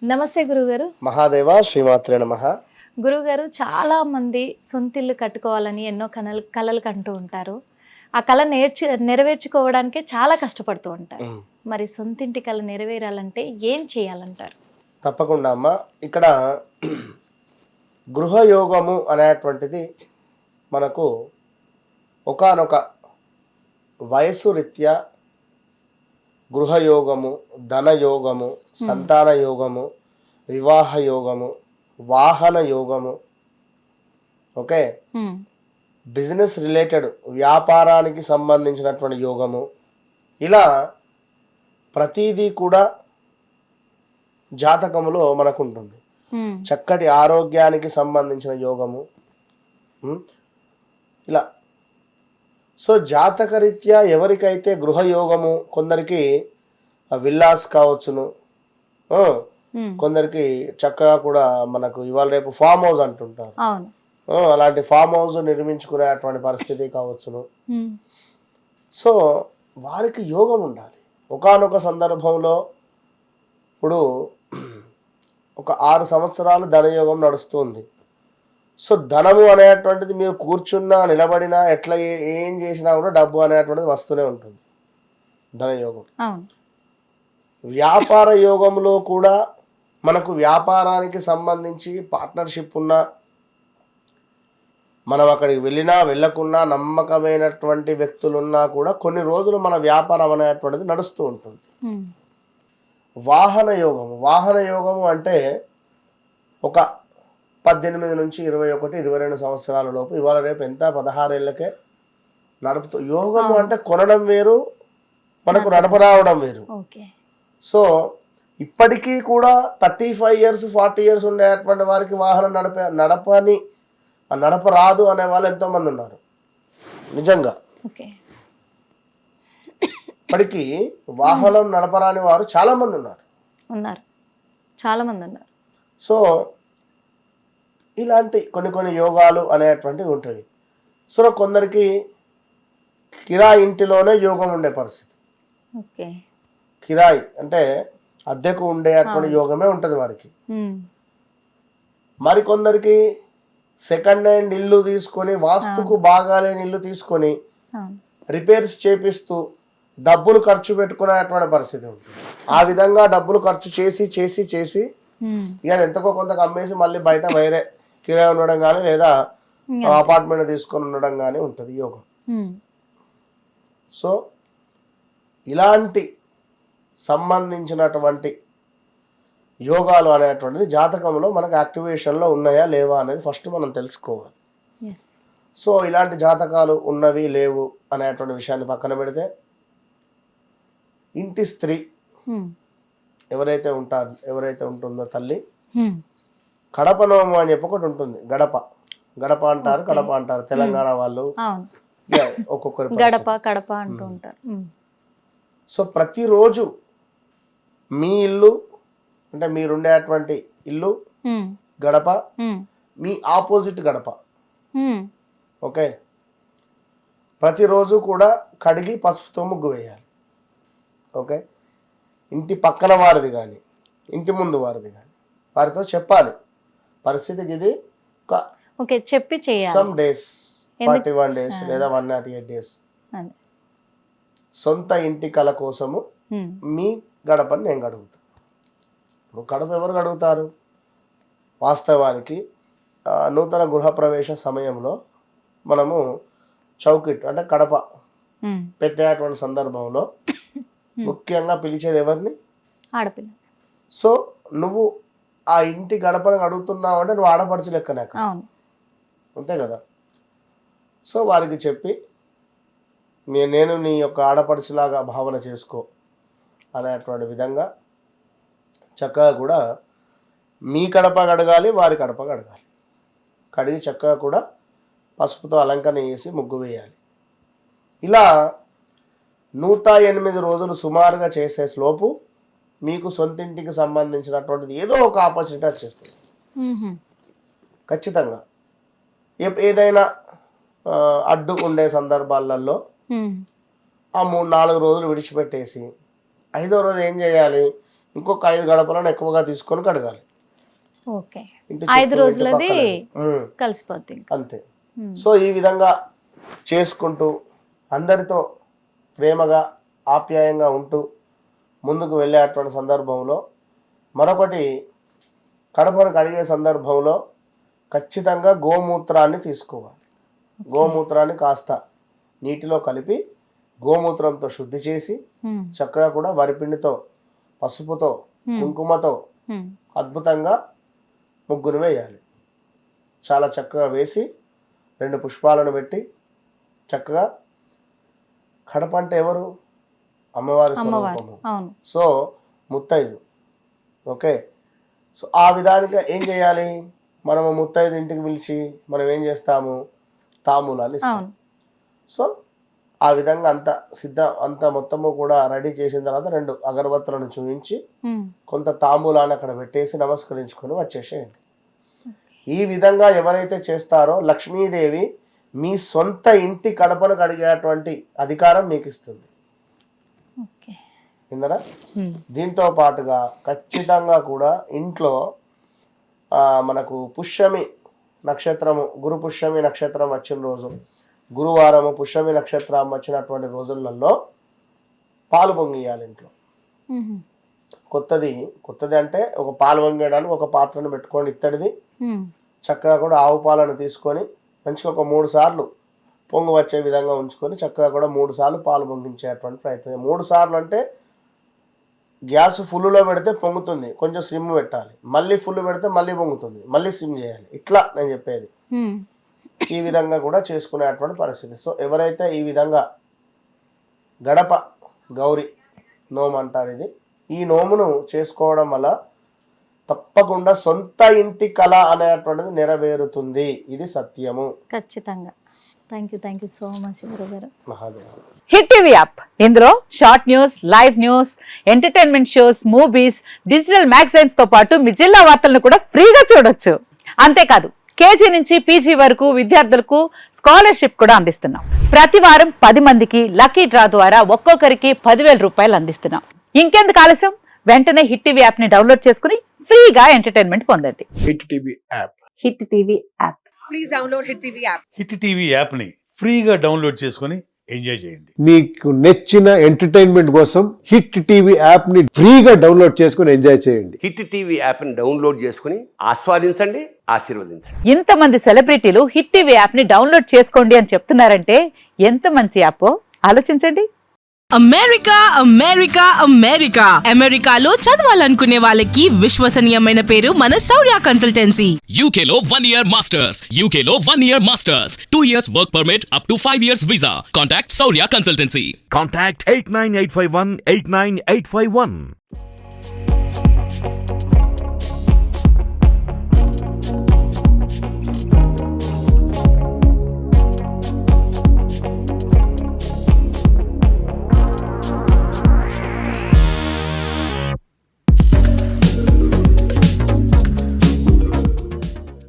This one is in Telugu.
నమస్తే గురుగారు. మహాదేవ శ్రీమాత్రే నమః. గురుగారు, చాలా మంది సొంతిల్లు కట్టుకోవాలని ఎన్నో కలలు కంటూ ఉంటారు. ఆ కళ నెరవేర్చుకోవడానికే చాలా కష్టపడుతూ ఉంటారు. మరి సొంతింటి కళ నెరవేరాలంటే ఏం చేయాలంటారు? తప్పకుండా అమ్మ. ఇక్కడ గృహయోగము అనేటువంటిది మనకు ఒకానొక వయస్సు రీత్యా గృహయోగము, ధనయోగము, సంతాన యోగము, వివాహ యోగము, వాహన యోగము, ఓకే, బిజినెస్ రిలేటెడ్ వ్యాపారానికి సంబంధించినటువంటి యోగము, ఇలా ప్రతిదీ కూడా జాతకములో మనకు ఉంటుంది. చక్కటి ఆరోగ్యానికి సంబంధించిన యోగము, ఇలా. సో జాతకరీత్యా ఎవరికైతే గృహయోగము, కొందరికి విల్లాస్ కావచ్చును, కొందరికి చక్కగా కూడా మనకు ఇవాళ రేపు ఫామ్ హౌస్ అంటుంటారు, అలాంటి ఫామ్ హౌస్ నిర్మించుకునేటువంటి పరిస్థితి కావచ్చును. సో వారికి యోగం ఉండాలి. ఒకానొక సందర్భంలో ఇప్పుడు ఒక 6 సంవత్సరాలు ధనయోగం నడుస్తుంది. సో ధనము అనేటువంటిది మీరు కూర్చున్నా, నిలబడినా, ఎట్లా ఏం చేసినా కూడా డబ్బు అనేటువంటిది వస్తూనే ఉంటుంది, ధనయోగం. వ్యాపార యోగంలో కూడా మనకు వ్యాపారానికి సంబంధించి పార్ట్నర్షిప్ ఉన్నా, మనం అక్కడికి వెళ్ళినా వెళ్ళకున్నా, నమ్మకమైనటువంటి వ్యక్తులున్నా కూడా కొన్ని రోజులు మన వ్యాపారం అనేటువంటిది నడుస్తూ ఉంటుంది. వాహన యోగము, వాహన యోగము అంటే ఒక 18 నుంచి 21, 22 సంవత్సరాల లోపు, ఇవాళ రేపు ఎంత 16 ఏళ్ళకే నడుపుతూ. యోగము అంటే కొనడం వేరు, మనకు నడపరావడం వేరు. సో ఇప్పటికీ కూడా 35 years 40 years ఉండేటువంటి వారికి వాహనం నడపరాదు అనే వాళ్ళు ఎంతో మంది ఉన్నారు. నిజంగా ఇప్పటికీ వాహనం నడపరాని వారు చాలా మంది ఉన్నారు. సో ఇలాంటి కొన్ని యోగాలు అనేటువంటివి ఉంటాయి. సో కొందరికి కిరాయి ఇంటిలోనే యోగం ఉండే పరిస్థితి. కిరాయి అంటే అద్దెకు ఉండేటువంటి యోగమే ఉంటుంది వారికి. మరికొందరికి సెకండ్ హ్యాండ్ ఇల్లు తీసుకొని, వాస్తుకు బాగాలేని ఇల్లు తీసుకొని రిపేర్స్ చేపిస్తూ డబ్బులు ఖర్చు పెట్టుకునేటువంటి పరిస్థితి ఉంటుంది. ఆ విధంగా డబ్బులు ఖర్చు చేసి ఇక ఎంతకో కొంతకు అమ్మేసి మళ్ళీ బయట వేరే కిరాయి ఉండడం కానీ, లేదా అపార్ట్మెంట్ తీసుకొని ఉండడం కానీ ఉంటుంది యోగం. సో ఇలాంటి సంబంధించినటువంటి యోగాలు అనేటువంటిది జాతకంలో మనకు యాక్టివేషన్లో ఉన్నాయా లేవా అనేది ఫస్ట్ మనం తెలుసుకోవాలి. సో ఇలాంటి జాతకాలు ఉన్నవి లేవు అనేటువంటి విషయాన్ని పక్కన పెడితే, ఇంటి స్త్రీ ఎవరైతే ఉంటుందో తల్లి, కడప నోము అని చెప్పి ఒకటి ఉంటుంది. గడప అంటారు తెలంగాణ వాళ్ళు, ఒక్కొక్కరు కడప అంటూ ఉంటారు. సో ప్రతిరోజు మీ ఇల్లు అంటే మీరుండేటువంటి ఇల్లు గడప, మీ ఆపోజిట్ గడప, ఓకే, ప్రతిరోజు కూడా కడిగి పసుపుతో ముగ్గు వేయాలి. ఓకే, ఇంటి పక్కన వారిది కానీ, ఇంటి ముందు వారిది కానీ, వారితో చెప్పాలి పరిస్థితికి ఇది చెప్పి చేయాలి. సమ్ డేస్ 41 days లేదా 108 days సొంత ఇంటి కళ కోసము మీ గడపని నేను గడుగుతాను. ఇప్పుడు గడప ఎవరు గడుగుతారు? వాస్తవానికి నూతన గృహప్రవేశ సమయంలో మనము చౌకిట్ అంటే కడప పెట్టేటువంటి సందర్భంలో ముఖ్యంగా పిలిచేది ఎవరిని? ఆడపిల్ల. సో నువ్వు ఆ ఇంటి గడపను అడుగుతున్నావు అంటే నువ్వు ఆడపడుచు లెక్కనే, అంతే కదా. సో వారికి చెప్పి నేను నీ యొక్క ఆడపడుచులాగా భావన చేసుకో అనేటువంటి విధంగా చక్కగా కూడా మీ కడప కడగాలి, వారి కడప కడగాలి. కడిగి చక్కగా కూడా పసుపుతో అలంకరణ చేసి ముగ్గు వేయాలి. ఇలా 108 రోజులు సుమారుగా చేసే లోపు మీకు సొంతింటికి సంబంధించినటువంటిది ఏదో ఒక ఆపర్చునిటీ వచ్చేస్తుంది ఖచ్చితంగా. ఏదైనా అడ్డు ఉండే సందర్భాలలో ఆ 3-4 రోజులు విడిచిపెట్టేసి 5వ రోజు ఏం చేయాలి? ఇంకొక 5 గడపలను ఎక్కువగా తీసుకొని కడగాలి. ఓకే, ఇంటి 5 చుట్టూ, రోజులది ఇంటి పక్కన. కలిసిపోద్ది ఇంకా. అంతే. సో ఈ విధంగా చేసుకుంటూ అందరితో ప్రేమగా ఆప్యాయంగా ఉంటూ ముందుకు వెళ్ళేటువంటి సందర్భంలో మరొకటి, కడపను కడిగే సందర్భంలో ఖచ్చితంగా గోమూత్రాన్ని తీసుకోవాలి. గోమూత్రాన్ని కాస్త నీటిలో కలిపి గోమూత్రంతో శుద్ధి చేసి చక్కగా కూడా వరిపిండితో, పసుపుతో, కుంకుమతో అద్భుతంగా ముగ్గును వేయాలి. చాలా చక్కగా వేసి 2 పుష్పాలను పెట్టి చక్కగా, కడప అంటే ఎవరు? అమ్మవారి స్వరూపము. సో ముత్తైదు. ఓకే, సో ఆ విధానంగా ఏం చేయాలి, మనము ముత్తైదు ఇంటికి పిలిచి మనం ఏం చేస్తాము, తాంబూలాలు ఇస్తాం. సో ఆ విధంగా అంత మొత్తము కూడా రెడీ చేసిన తర్వాత 2 అగరబత్తులను చూపించి కొంత తాంబూలాన్ని అక్కడ పెట్టేసి నమస్కరించుకొని వచ్చేసేయండి. ఈ విధంగా ఎవరైతే చేస్తారో లక్ష్మీదేవి మీ సొంత ఇంటి కడపను కడిగేటువంటి అధికారం మీకు ఇస్తుంది. ఇందరా దీంతో పాటుగా ఖచ్చితంగా కూడా ఇంట్లో మనకు పుష్యమి నక్షత్రము, గురు పుష్యమి నక్షత్రం వచ్చిన రోజు, గురువారము పుష్యమి నక్షత్రం వచ్చినటువంటి రోజులలో పాలు పొంగియాలి ఇంట్లో. కొత్తది అంటే ఒక పాలు పొంగేయడానికి ఒక పాత్రను పెట్టుకోండి, ఇత్తడిది. చక్కగా కూడా ఆవు పాలను తీసుకొని మంచిగా ఒక 3 సార్లు పొంగు వచ్చే విధంగా ఉంచుకొని చక్కగా కూడా 3 సార్లు పాలు పొంగించేటువంటి ప్రయత్నం. 3 సార్లు అంటే గ్యాస్ ఫుల్లో పెడితే పొంగుతుంది, కొంచెం సిమ్ పెట్టాలి. మళ్ళీ ఫుల్ పెడితే మళ్ళీ పొంగుతుంది, మళ్ళీ సిమ్ చేయాలి. ఇట్లా నేను చెప్పేది. ఈ విధంగా కూడా చేసుకునేటువంటి పరిస్థితి. సో ఎవరైతే ఈ విధంగా గడప గౌరీ నోము అంటారు, ఈ నోమును చేసుకోవడం వల్ల తప్పకుండా సొంత ఇంటి కళ అనేటువంటిది నెరవేరుతుంది. ఇది సత్యము. ఖచ్చితంగా. థ్యాంక్ యూ సో మచ్ గురుగారు. మహాదేవ. హిట్ టీవీ యాప్, ఇందులో short news, live news, entertainment shows, movies, digital magazines తో పాటు మీ జిల్లా వార్తలను కూడా ఫ్రీగా చూడొచ్చు. అంతేకాదు కేజీ నుంచి పీజీ వరకు విద్యార్థులకు స్కాలర్షిప్ కూడా అందిస్తున్నాం. ప్రతి వారం 10 మందికి లక్కీ డ్రా ద్వారా ఒక్కొక్కరికి 10,000 రూపాయలు అందిస్తున్నాం. ఇంకెందుకు ఆలస్యం, వెంటనే హిట్ టీవీ యాప్ ని డౌన్లోడ్ చేసుకుని ఫ్రీగా ఎంటర్టైన్మెంట్ పొందండి. Hit TV app. Hit TV app. Please download hit TV app. Hit TV app ని ఫ్రీగా డౌన్లోడ్ చేసుకుని ఎంజాయ్ చేయండి. మీకు నచ్చిన ఎంటర్టైన్మెంట్ కోసం హిట్ టీవీ యాప్ ని ఫ్రీగా డౌన్లోడ్ చేసుకుని ఎంజాయ్ చేయండి. హిట్ టీవీ యాప్ ని డౌన్లోడ్ చేసుకుని ఆస్వాదించండి, ఆశీర్వదించండి. ఇంతమంది సెలబ్రిటీలు హిట్ టీవీ యాప్ ని డౌన్లోడ్ చేసుకోండి అని చెప్తున్నారంటే ఎంత మంచి యాప్ ఆలోచించండి. అమెరికాలో చదవాలనుకునే వాళ్ళకి విశ్వసనీయమైన పేరు మన శౌర్య కన్సల్టెన్సీ. UK లో 1 year masters, UK లో 1 year masters, 2 years work permit up to 5 years visa. Contact Saurya Consultancy. Contact 89851 89851.